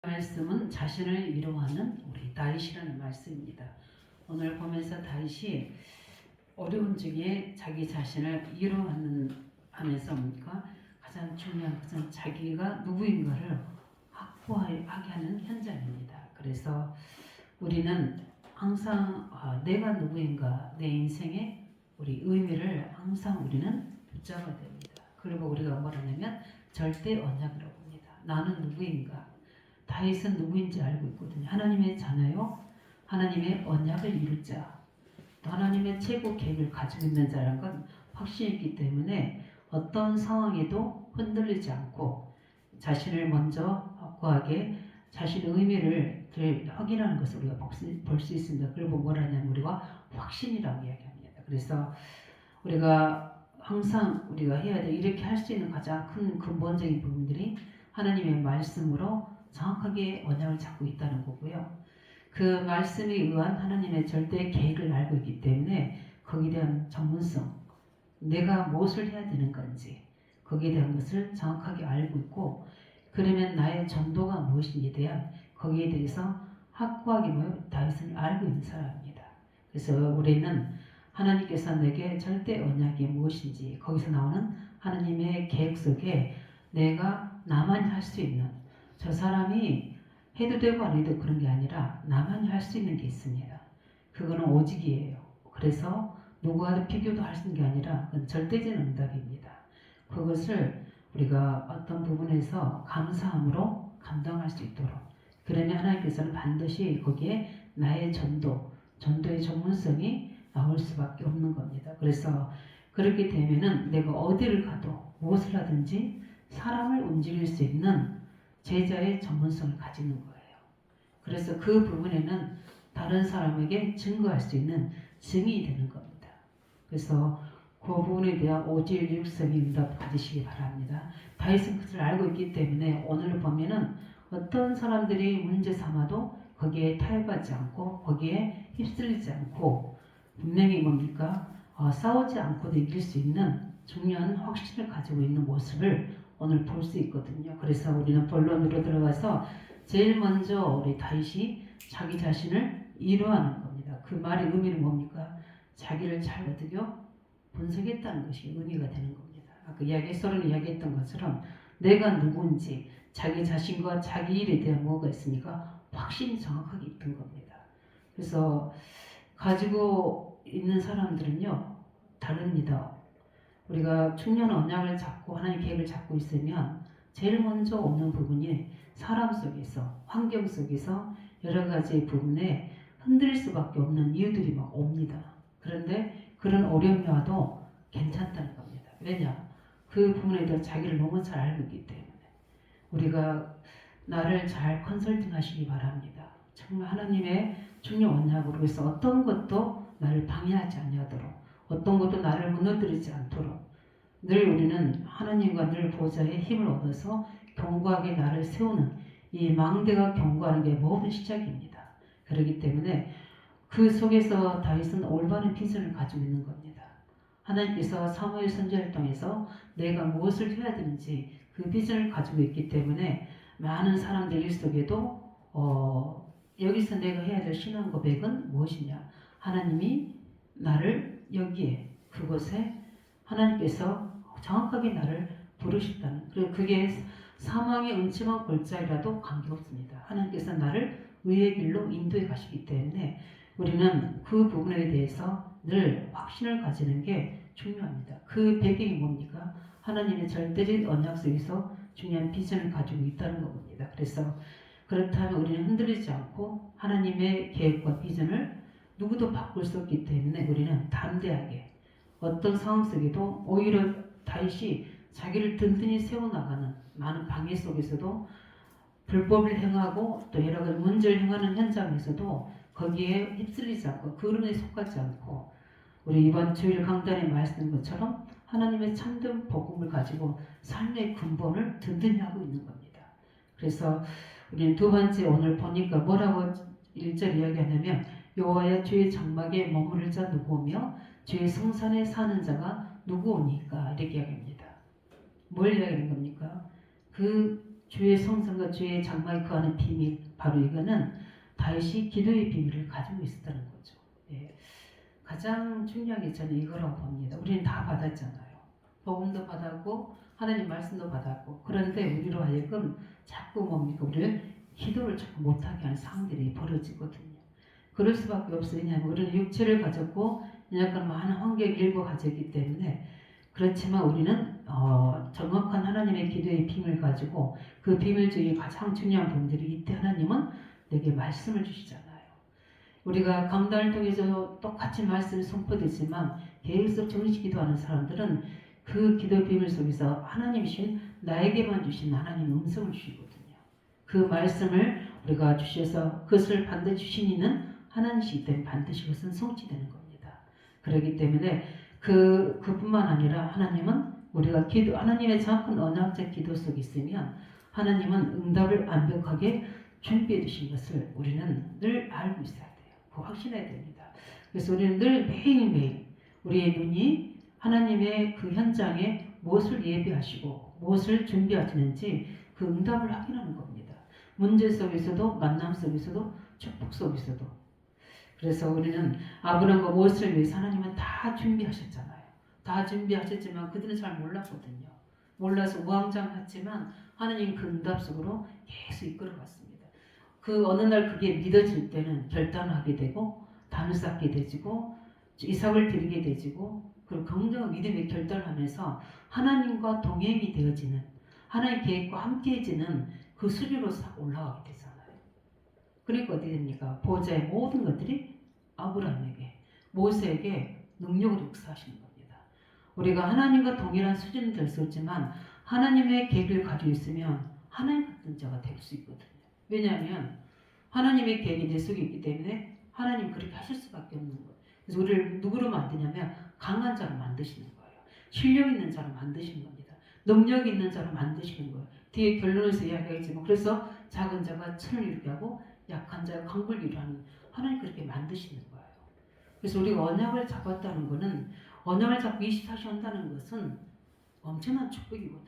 말씀은 자신을 위로하는 우리 다윗이라는 말씀입니다. 오늘 보면서 다윗이 어려운 중에 자기 자신을 위로하면서 뭡니까? 가장 중요한 것은 자기가 누구인가를 확보하게 하는 현장입니다. 그래서 우리는 항상 내가 누구인가, 내 인생의 우리 의미를 항상 우리는 붙잡아야 됩니다. 그리고 우리가 뭐라냐면 절대 언약이라고 합니다. 나는 누구인가? 다윗은 누구인지 알고 있거든요. 하나님의 자녀요, 하나님의 언약을 이룰 자, 또 하나님의 최고 계획을 가지고 있는 자라는 건 확신이 있기 때문에 어떤 상황에도 흔들리지 않고 자신을 먼저 확고하게 자신의 의미를 확인하는 것을 우리가 볼 수 있습니다. 그리고 뭐라냐면 우리가 확신이라고 이야기합니다. 그래서 우리가 항상 우리가 해야 돼 이렇게 할 수 있는 가장 큰 근본적인 부분들이 하나님의 말씀으로 정확하게 언약을 잡고 있다는 거고요. 그 말씀에 의한 하나님의 절대 계획을 알고 있기 때문에 거기에 대한 전문성, 내가 무엇을 해야 되는 건지 거기에 대한 것을 정확하게 알고 있고, 그러면 나의 전도가 무엇인지에 대한 거기에 대해서 확고하게 다윗은 알고 있는 사람입니다. 그래서 우리는 하나님께서 내게 절대 언약이 무엇인지 거기서 나오는 하나님의 계획 속에 내가 나만이 할 수 있는, 저 사람이 해도 되고 안 해도 그런 게 아니라 나만이 할 수 있는 게 있습니다. 그거는 오직이에요. 그래서 누구와도 비교도 할 수 있는 게 아니라 그건 절대적인 응답입니다. 그것을 우리가 어떤 부분에서 감사함으로 감당할 수 있도록, 그러면 하나님께서는 반드시 거기에 나의 전도의 전문성이 나올 수밖에 없는 겁니다. 그래서 그렇게 되면은 내가 어디를 가도 무엇을 하든지 사람을 움직일 수 있는 제자의 전문성을 가지는 거예요. 그래서 그 부분에는 다른 사람에게 증거할 수 있는 증인이 되는 겁니다. 그래서 그 부분에 대한 오질 육성의 응답 가지시기 바랍니다. 다윗은 그것을 알고 있기 때문에 오늘 보면은 어떤 사람들이 문제 삼아도 거기에 타협하지 않고 거기에 휩쓸리지 않고 분명히 뭡니까? 싸우지 않고도 이길 수 있는 중요한 확신을 가지고 있는 모습을 오늘 볼 수 있거든요. 그래서 우리는 본론으로 들어가서 제일 먼저 우리 다윗이 자기 자신을 위로하는 겁니다. 그 말의 의미는 뭡니까? 자기를 잘 어떻게 분석했다는 것이 의미가 되는 겁니다. 아까 서론에 이야기했던 것처럼 내가 누군지, 자기 자신과 자기 일에 대한 뭐가 있으니까 확신이 정확하게 있던 겁니다. 그래서 가지고 있는 사람들은요 다릅니다. 우리가 충년 언약을 잡고 하나님 계획을 잡고 있으면 제일 먼저 오는 부분이 사람 속에서, 환경 속에서 여러 가지 부분에 흔들릴 수밖에 없는 이유들이 막 옵니다. 그런데 그런 어려움이 와도 괜찮다는 겁니다. 왜냐? 그 부분에 대해 자기를 너무 잘 알고 있기 때문에. 우리가 나를 잘 컨설팅 하시기 바랍니다. 정말 하나님의 중요 언약으로 해서 어떤 것도 나를 방해하지 아니하도록, 어떤 것도 나를 무너뜨리지 않도록 늘 우리는 하나님과 늘 보좌의 힘을 얻어서 견고하게 나를 세우는 이 망대가 견고하는 게 모든 시작입니다. 그렇기 때문에 그 속에서 다윗은 올바른 비전을 가지고 있는 겁니다. 하나님께서 사무엘 선지자를 통해서 내가 무엇을 해야 되는지 그 비전을 가지고 있기 때문에 많은 사람들 일 속에도 여기서 내가 해야 될 신앙 고백은 무엇이냐? 하나님이 나를 여기에 그곳에 하나님께서 정확하게 나를 부르셨다는, 그리고 그게 사망의 음침한 골짜기라도 관계없습니다. 하나님께서 나를 의의 길로 인도해 가시기 때문에 우리는 그 부분에 대해서 늘 확신을 가지는 게 중요합니다. 그 배경이 뭡니까? 하나님의 절대적인 언약 속에서 중요한 비전을 가지고 있다는 겁니다. 그래서 그렇다면 우리는 흔들리지 않고 하나님의 계획과 비전을 누구도 바꿀 수 없기 때문에 우리는 담대하게 어떤 상황 속에도 오히려 다윗이 자기를 든든히 세워나가는 많은 방해 속에서도 불법을 행하고 또 여러 가지 문제를 행하는 현장에서도 거기에 휩쓸리지 않고 그 흐름에 속하지 않고 우리 이번 주일 강단에 말씀드린 것처럼 하나님의 참된 복음을 가지고 삶의 근본을 든든히 하고 있는 겁니다. 그래서 우리는 두 번째 오늘 보니까 뭐라고 1절 이야기하냐면 여호와의 주의 장막에 머무를 자 누구오며 주의 성산에 사는 자가 누구오니까 이렇게 이야기합니다. 뭘 이야기하는 겁니까? 그 주의 성성과 주의 장막에 거하는 비밀, 바로 이거는 다윗이 기도의 비밀을 가지고 있었다는 거죠. 예. 가장 중요한 게 저는 이거라고 봅니다. 우리는 다 받았잖아요. 복음도 받았고 하나님 말씀도 받았고, 그런데 우리로 하여금 자꾸 뭡니까? 우리는 기도를 자꾸 못하게 하는 상황들이 벌어지거든요. 그럴 수밖에 없어요. 왜냐하면 우리는 육체를 가졌고 약간 많은 환경 일부 가졌기 때문에. 그렇지만 우리는 정확한 하나님의 기도의 비밀을 가지고 그 비밀 중에 가장 중요한 분들이 이때 하나님은 내게 말씀을 주시잖아요. 우리가 강단을 통해서 똑같이 말씀이 선포되지만 계속 정식 기도하는 사람들은 그 기도 비밀 속에서 하나님이신 나에게만 주신 하나님 음성을 주시거든요. 그 말씀을 우리가 주셔서 그것을 반드시 주신 이는 하나님이시기 때문에 반드시 그것은 성취되는 겁니다. 그렇기 때문에 그뿐만 아니라 하나님은 우리가 하나님의 정확한 언약적 기도 속에 있으면 하나님은 응답을 완벽하게 준비해 주신 것을 우리는 늘 알고 있어야 돼요. 그거 확신해야 됩니다. 그래서 우리는 늘 매일매일 우리의 눈이 하나님의 그 현장에 무엇을 예비하시고 무엇을 준비하시는지 그 응답을 확인하는 겁니다. 문제 속에서도 만남 속에서도 축복 속에서도. 그래서 우리는 아브라함과 모세를 위해서 하나님은 다 준비하셨잖아요. 다 준비하셨지만 그들은 잘 몰랐거든요. 몰라서 우왕좌왕했지만 하나님 그 응답 속으로 계속 이끌어갔습니다. 그 어느 날 그게 믿어질 때는 결단하게 되고 단을 쌓게 되지고 이삭을 드리게 되지고 그리고 긍정한 믿음의 결단을 하면서 하나님과 동행이 되어지는 하나님 계획과 함께해지는 그 수준으로 올라가게 되잖아요. 그러니까 어떻게 됩니까? 보호자의 모든 것들이 아브라함에게 모세에게 능력으로 역사하시는 겁니다. 우리가 하나님과 동일한 수준은 될 수 없지만 하나님의 계획을 가지고 있으면 하나님 같은 자가 될 수 있거든요. 왜냐하면 하나님의 계획이 내 속에 있기 때문에 하나님 그렇게 하실 수밖에 없는 거예요. 그래서 우리를 누구로 만드냐면 강한 자로 만드시는 거예요. 실력 있는 자로 만드시는 겁니다. 능력 있는 자로 만드시는 거예요. 뒤에 결론에서 이야기하겠지만 그래서 작은 자가 천을 이루게 하고 약한 자가 강불 이루게 하는 하나님 그렇게 만드시는 거예요. 그래서 우리가 언약을 잡았다는 것은 언약을 잡고 24시 한다는 것은 엄청난 축복이거든요.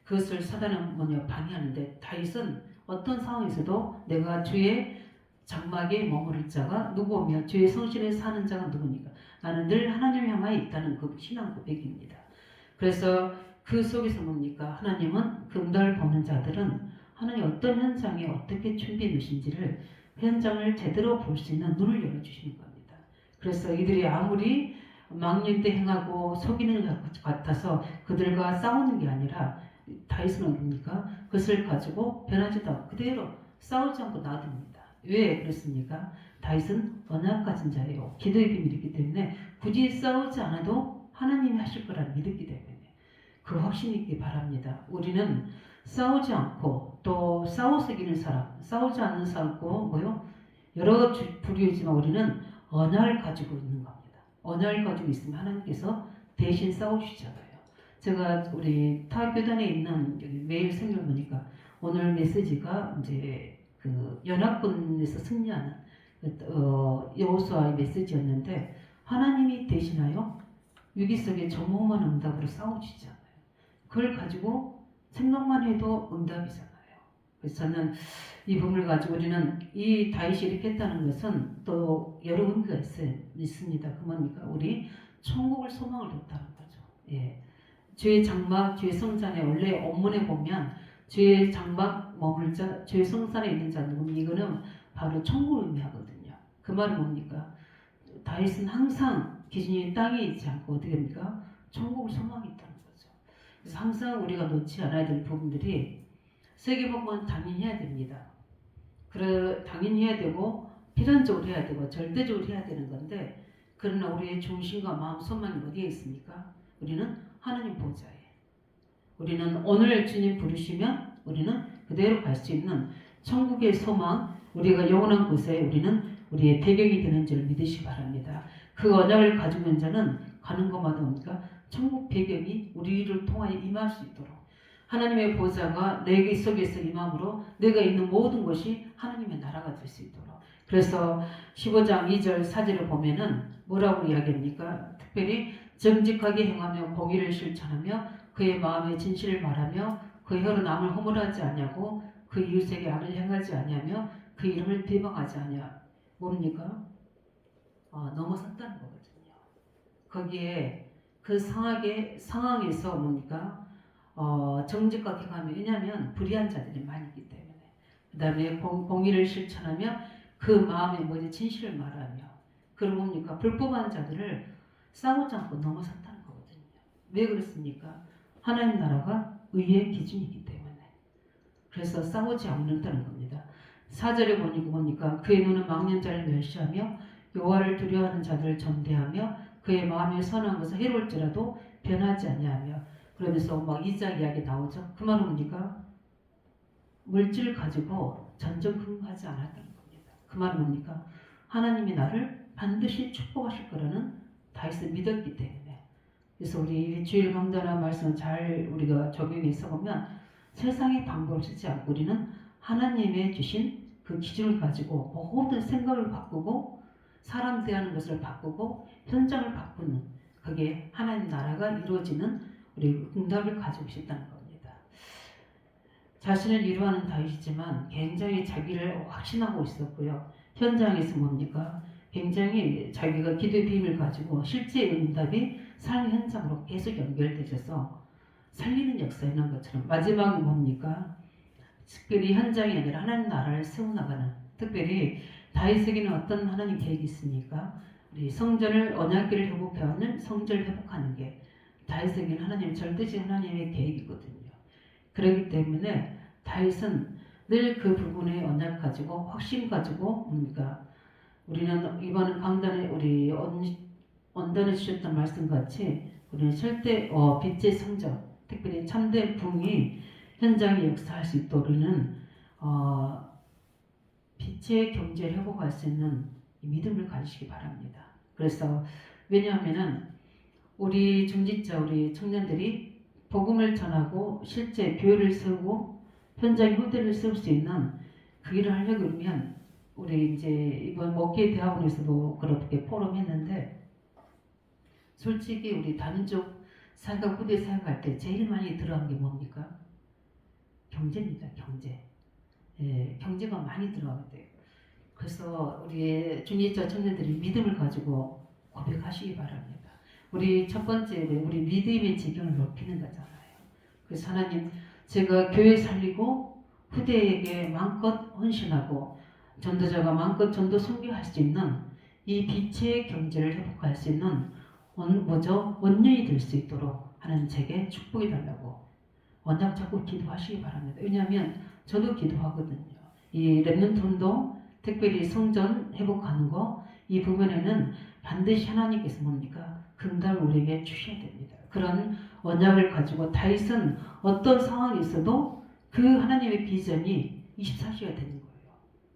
그것을 사단은 방해하는데 다윗은 어떤 상황에서도 내가 주의 장막에 머무를 자가 누구며 주의 성실에 사는 자가 누구니까 나는 늘 하나님을 향하여 있다는 그 신앙 고백입니다. 그래서 그 속에서 뭡니까? 하나님은 그 응답을 보는 자들은 하나님 어떤 현장에 어떻게 준비해 놓으신지를 현장을 제대로 볼 수 있는 눈을 열어주시는 겁니다. 그래서 이들이 아무리 망령 때 행하고 속이는 것 같아서 그들과 싸우는 게 아니라 다윗은 어딥니까? 그것을 가지고 변하지도 않고 그대로 싸우지 않고 놔둡니다. 왜 그렇습니까? 다윗은 언약 가진 자예요. 기도의 비밀이 있기 때문에 굳이 싸우지 않아도 하나님이 하실 거라는 믿었기 때문에 그 확신 있기 바랍니다. 우리는 싸우지 않고 또 싸워서 이기는 사람, 싸우지 않는 사람고 여러 부류이지만 우리는 언약을 가지고 있는 겁니다. 언약을 가지고 있으면 하나님께서 대신 싸우시잖아요. 제가 우리 타교단에 있는 매일 생일 보니까 오늘 메시지가 이제 그 연합군에서 승리하는 여호수아의 메시지였는데 하나님이 대신하여 위기 속에 정복만 응답으로 싸우시잖아요. 그걸 가지고 생각만 해도 응답이잖아요. 그래서 저는 이 부분을 가지고 우리는 이 다윗이 이렇게 했다는 것은 또 여러 의미가 있습니다. 그 뭡니까? 우리 천국을 소망을 뒀다는 거죠. 예. 주의 장막, 주의 성산에 원래 원문에 보면 주의 장막 머물 자, 주의 성산에 있는 자 누구니 이거는 바로 천국을 의미하거든요. 그 말은 뭡니까? 다윗은 항상 기준이 땅에 있지 않고 어떻게 됩니까? 천국을 소망이 있다는 거죠. 그래서 항상 우리가 놓지 않아야 될 부분들이 세계복음은 당연히 해야 됩니다. 당연히 해야 되고 필연적으로 해야 되고 절대적으로 해야 되는 건데 그러나 우리의 중심과 마음 소망이 어디에 있습니까? 우리는 하나님 보좌에. 우리는 오늘 주님 부르시면 우리는 그대로 갈 수 있는 천국의 소망, 우리가 영원한 곳에 우리는 우리의 배경이 되는 줄 믿으시기 바랍니다. 그 언약을 가지고 있는 자는 가는 곳마다 뭡니까? 천국 배경이 우리를 통하여 임할 수 있도록 하나님의 보좌가 내 속에서 임함으로 내가 있는 모든 것이 하나님의 나라가 될 수 있도록. 그래서 15장 2절 4절을 보면은 뭐라고 이야기합니까? 특별히 정직하게 행하며 공의를 실천하며 그의 마음의 진실을 말하며 그 혀로 남을 허물하지 아니하고 그 이웃에게 악을 행하지 아니하며 그 이름을 비방하지 아니하. 뭡니까? 넘어섰다는 거거든요. 거기에 그 상황에서 뭡니까? 정직하게 가면, 왜냐하면 불의한 자들이 많이 있기 때문에. 그 다음에 공의를 실천하며 그 마음에 뭐지? 진실을 말하며. 그리고 뭡니까? 불법한 자들을 싸우지 않고 넘어섰다는 거거든요. 왜 그렇습니까? 하나님 나라가 의의 기준이기 때문에. 그래서 싸우지 않는다는 겁니다. 4절에 보니까 뭡니까? 그의 눈은 망령 자를 멸시하며 여호와를 두려워하는 자들을 전대하며 그의 마음에 선한 것을 해로울지라도 변하지 아니하며. 그러면서 막 이자 이야기 나오죠. 그 말은 뭡니까? 물질 가지고 전전긍긍하지 않았다는 겁니다. 그 말은 뭡니까? 하나님이 나를 반드시 축복하실 거라는 다윗을 믿었기 때문에. 그래서 우리 주일 강단화 말씀을 잘 우리가 적용해서 보면 세상의 방법을 쓰지 않고 우리는 하나님의 주신 그 기준을 가지고 모든 생각을 바꾸고 사람 대하는 것을 바꾸고 현장을 바꾸는, 그게 하나님 나라가 이루어지는 우리 응답을 가지고 있다는 겁니다. 자신을 위로하는 다윗이지만 굉장히 자기를 확신하고 있었고요. 현장에서 뭡니까? 굉장히 자기가 기도의 비밀을 가지고 실제 응답이 삶 현장으로 계속 연결되셔서 살리는 역사에 있는 것처럼 마지막은 뭡니까? 특별히 현장이 아니라 하나님 나라를 세워나가는, 특별히 다윗에게는 어떤 하나님 계획이 있습니까? 우리 성전을 언약궤를 회복해오는 성전을 회복하는 게 다윗에게는 하나님 절대적 하나님의 계획이거든요. 그렇기 때문에 다윗은 늘 그 부분에 언약 가지고 확신 가지고 뭡니까? 우리는 이번 강단에 우리 언단해 주셨던 말씀 같이 우리는 절대 빛의 성전, 특별히 참된 붕이 현장에 역사할 수 있도록 우리는 빛의 경제를 회복할 수 있는 믿음을 가지시기 바랍니다. 그래서 왜냐하면은 우리 중직자, 우리 청년들이 복음을 전하고 실제 교회를 세우고 현장 후대를 세울 수 있는 그 일을 하려고 하면 우리 이제 이번 목회 대학원에서도 그렇게 포럼 했는데 솔직히 우리 단인족 사역 후대 사역할 때 제일 많이 들어간 게 뭡니까? 경제입니다. 경제. 예, 경제가 많이 들어가게 돼요. 그래서 우리 중직자 청년들이 믿음을 가지고 고백하시기 바랍니다. 우리 첫 번째 우리 믿음의 지경을 높이는 거잖아요. 그래서 하나님, 제가 교회 살리고 후대에게 마음껏 헌신하고 전도자가 마음껏 전도 선교할 수 있는 이 빛의 경제를 회복할 수 있는 원년이 될 수 있도록 하나님 제게 축복해 달라고 원장 자꾸 기도하시기 바랍니다. 왜냐하면 저도 기도하거든요. 이 랩런트 운동, 특별히 성전 회복하는 거, 이 부분에는 반드시 하나님께서 뭡니까? 응답을 우리에게 주셔야 됩니다. 그런 언약을 가지고 다윗은 어떤 상황이 있어도 그 하나님의 비전이 24시가 되는 거예요.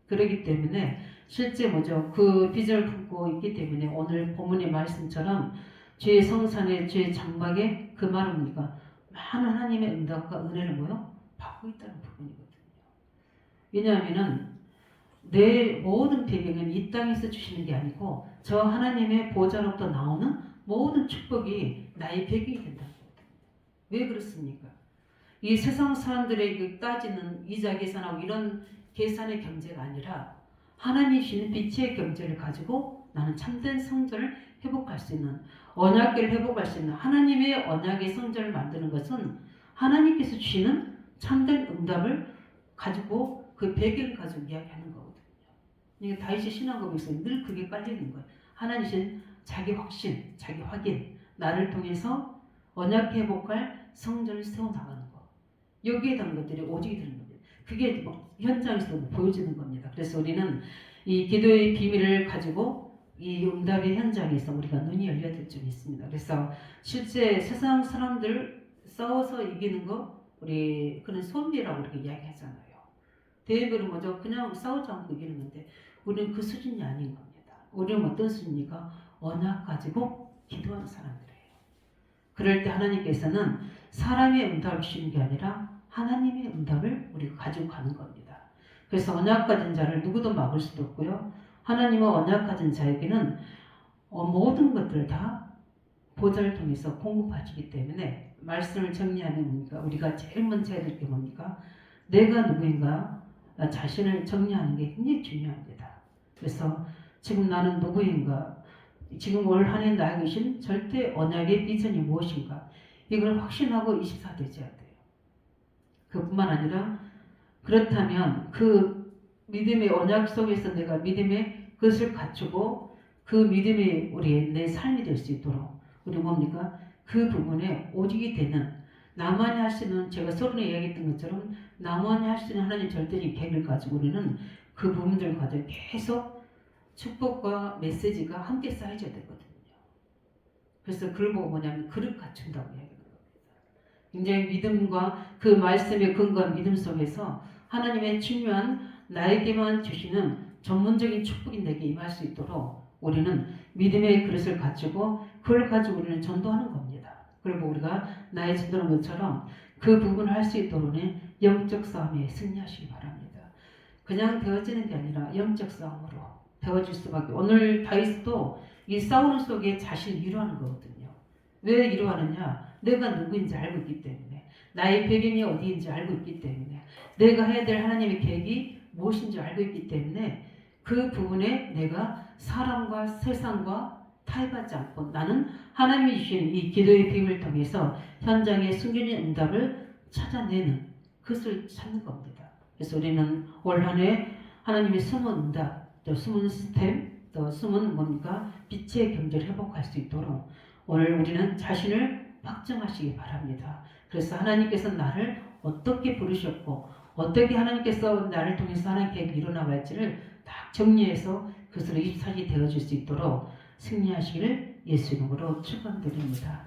그렇기 때문에 실제 뭐죠? 그 비전을 품고 있기 때문에 오늘 본문의 말씀처럼 죄의 성산의 죄의 장막에 그 말은 뭡니까? 많은 하나님의 응답과 은혜를 받고 있다는 부분이거든요. 왜냐하면은 내 모든 배경은 이 땅에서 주시는 게 아니고 저 하나님의 보좌로부터 나오는 모든 축복이 나의 배경이 된다는 거거든요. 왜 그렇습니까? 이 세상 사람들에게 따지는 이자 계산하고 이런 계산의 경제가 아니라 하나님이 주시는 빛의 경제를 가지고 나는 참된 성전을 회복할 수 있는, 언약궤를 회복할 수 있는 하나님의 언약의 성전을 만드는 것은 하나님께서 주시는 참된 응답을 가지고 그 배경을 가지고 이야기하는 거거든요. 그러니까 다윗의 신앙고백에서 늘 그게 깔리는 거예요. 하나님은 자기 확신, 자기 확인, 나를 통해서 언약 회복할 성전을 세워나가는 거. 여기에 대한 것들이 오직이 되는 겁니다. 그게 현장에서 보여지는 겁니다. 그래서 우리는 이 기도의 비밀을 가지고 이 응답의 현장에서 우리가 눈이 열려야 될 점이 있습니다. 그래서 실제 세상 사람들 싸워서 이기는 거 우리 그런 소비라고 이렇게 이야기하잖아요. 대회별은 먼저 그냥 싸우지 않고 이기는 건데 우리는 그 수준이 아닌 겁니다. 우리는 어떤 수준입니까? 언약 가지고 기도하는 사람들이에요. 그럴 때 하나님께서는 사람의 응답을 주시는 게 아니라 하나님의 응답을 우리가 가지고 가는 겁니다. 그래서 언약 가진 자를 누구도 막을 수도 없고요. 하나님은 언약 가진 자에게는 모든 것들을 다 보좌를 통해서 공급하시기 때문에 말씀을 정리하는 뭡니까? 우리가 제일 먼저 해야 될 게 뭡니까? 내가 누구인가 자신을 정리하는 게 굉장히 중요합니다. 그래서 지금 나는 누구인가? 지금 올 한 해 나에 계신 절대 언약의 비전이 무엇인가? 이걸 확신하고 24되져야 돼요. 그뿐만 아니라 그렇다면 그 믿음의 언약 속에서 내가 믿음의 것을 갖추고 그 믿음이 우리의 내 삶이 될 수 있도록 우리 뭡니까? 그 부분에 오직이 되는 나만이 할 수 있는 제가 서론에 이야기했던 것처럼 나만이 할 수 있는 하나님 절대적인 계획을 가지고 우리는 그 부분들을 가지고 계속 축복과 메시지가 함께 쌓여져야 되거든요. 그래서 그걸 보고 뭐냐면 그릇 갖춘다고 이야기하는 겁니다. 굉장히 믿음과 그 말씀의 근거한 믿음 속에서 하나님의 중요한 나에게만 주시는 전문적인 축복이 내게 임할 수 있도록 우리는 믿음의 그릇을 가지고 그걸 가지고 우리는 전도하는 겁니다. 그리고 우리가 나의 전도하는 것처럼 그 부분을 할 수 있도록 영적 싸움에 승리하시기 바랍니다. 그냥 되어지는 게 아니라 영적 싸움으로 되어질 수밖에. 오늘 다윗도 이 싸우는 속에 자신을 위로하는 거거든요. 왜 위로하느냐? 내가 누구인지 알고 있기 때문에, 나의 배경이 어디인지 알고 있기 때문에, 내가 해야 될 하나님의 계획이 무엇인지 알고 있기 때문에 그 부분에 내가 사람과 세상과 타협하지 않고 나는 하나님이 주시는 이 기도의 비밀을 통해서 현장의 숨겨진 응답을 찾아내는 그것을 찾는 겁니다. 그래서 우리는 올 한 해 하나님의 숨은 응답, 또 숨은 시스템, 또 숨은 뭡니까? 빛의 경제를 회복할 수 있도록 오늘 우리는 자신을 확정하시기 바랍니다. 그래서 하나님께서 나를 어떻게 부르셨고 어떻게 하나님께서 나를 통해서 하나님 계획이 일어나갈지를 딱 정리해서 그것으로 24시 되어질 수 있도록 승리하시기를 예수 이름으로 축원드립니다.